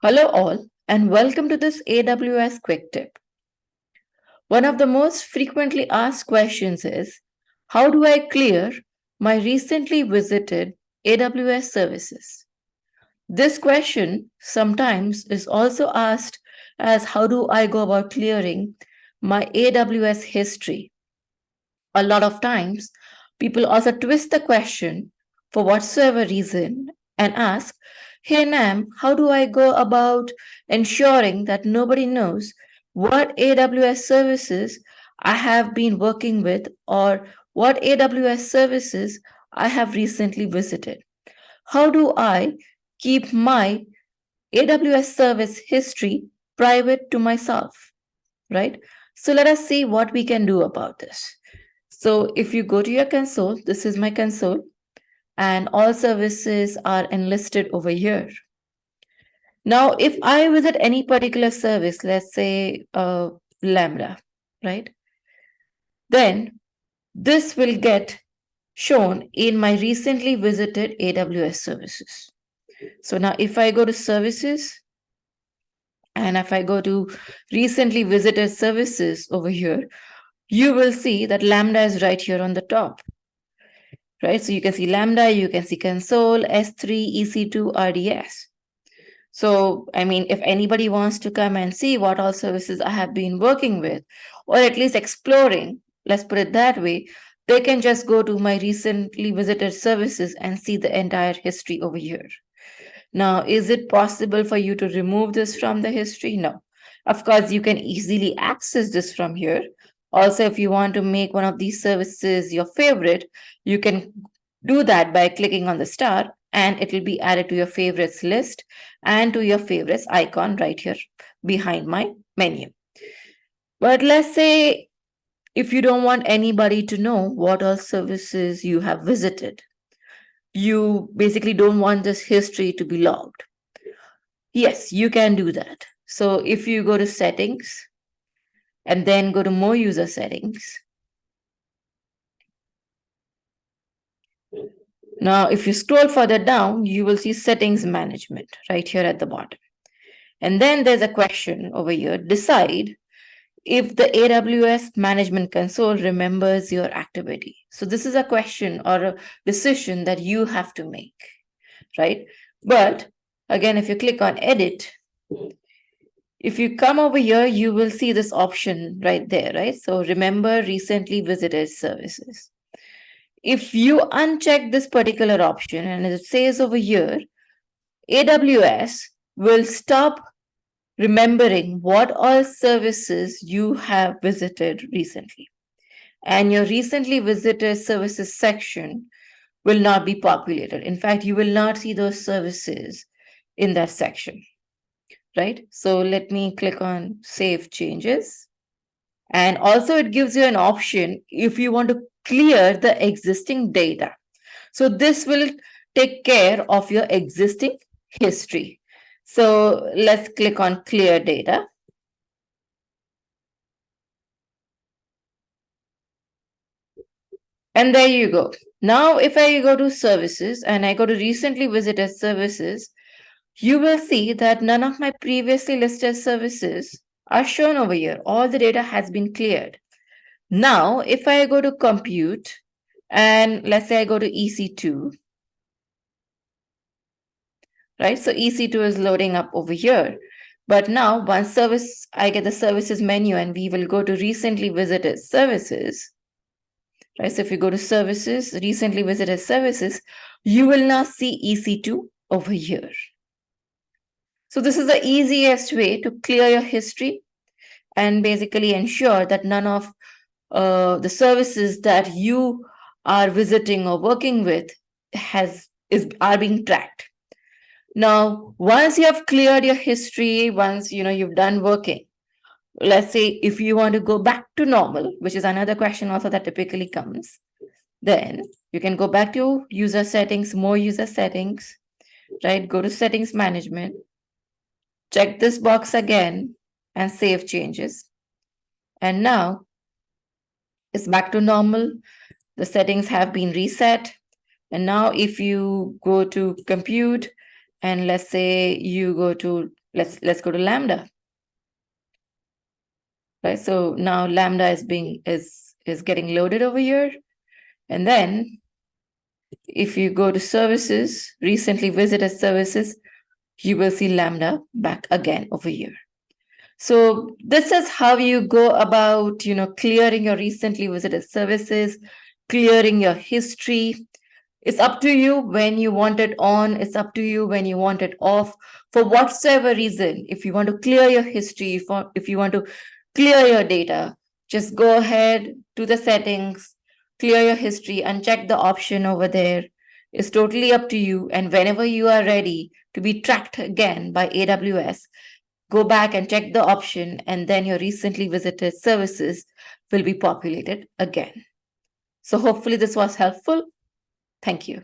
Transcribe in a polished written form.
Hello all and welcome to this AWS Quick Tip. One of the most frequently asked questions is, how do I clear my recently visited AWS services? This question sometimes is also asked as, how do I go about clearing my AWS history? A lot of times, people also twist the question for whatsoever reason and ask, hey Nam, how do I go about ensuring that nobody knows what AWS services I have been working with or what AWS services I have recently visited? How do I keep my AWS service history private to myself? Right? So let us see what we can do about this. So if you go to your console, this is my console, and all services are enlisted over here. Now, if I visit any particular service, let's say Lambda, right? Then this will get shown in my recently visited AWS services. So now if I go to services, and if I go to recently visited services over here, you will see that Lambda is right here on the top, right? So you can see Lambda, you can see console, S3, EC2, RDS. So, I mean, if anybody wants to come and see what all services I have been working with, or at least exploring, let's put it that way, they can just go to my recently visited services and see the entire history over here. Now, is it possible for you to remove this from the history? No. Of course, you can easily access this from here. Also, if you want to make one of these services your favorite, you can do that by clicking on the star and it will be added to your favorites list and to your favorites icon right here behind my menu. But let's say if you don't want anybody to know what all services you have visited, you basically don't want this history to be logged. Yes, you can do that. So if you go to settings and then go to more user settings. Now, if you scroll further down, you will see settings management right here at the bottom. And then there's a question over here, decide if the AWS management console remembers your activity. So this is a question or a decision that you have to make, right? But again, if you click on edit, if you come over here, you will see this option right there, right? So remember recently visited services. If you uncheck this particular option and it says over here, AWS will stop remembering what all services you have visited recently. And your recently visited services section will not be populated. In fact, you will not see those services in that section, right? So let me click on Save Changes. And also it gives you an option if you want to clear the existing data. So this will take care of your existing history. So let's click on Clear Data. And there you go. Now, if I go to services and I go to recently visited services, you will see that none of my previously listed services are shown over here. All the data has been cleared. Now, if I go to compute and let's say I go to EC2, right? So EC2 is loading up over here. But now once I get the services menu and we will go to recently visited services, right? So if you go to services, recently visited services, you will now see EC2 over here. So this is the easiest way to clear your history and basically ensure that none of the services that you are visiting or working with are being tracked. Now, once you have cleared your history, once you've done working, let's say if you want to go back to normal, which is another question also that typically comes, then you can go back to user settings, more user settings, right? Go to settings management, check this box again and save changes. And now it's back to normal. The settings have been reset. And now if you go to compute and let's say you go to Let's go to Lambda. Right. So now Lambda is getting loaded over here. And then if you go to services, recently visited services, you will see Lambda back again over here. So this is how you go about, clearing your recently visited services, clearing your history. It's up to you when you want it on. It's up to you when you want it off. For whatsoever reason, if you want to clear your history, if you want to clear your data, just go ahead to the settings, clear your history, and check the option over there. It's totally up to you. And whenever you are ready to be tracked again by AWS, go back and check the option, and then your recently visited services will be populated again. So hopefully this was helpful. Thank you.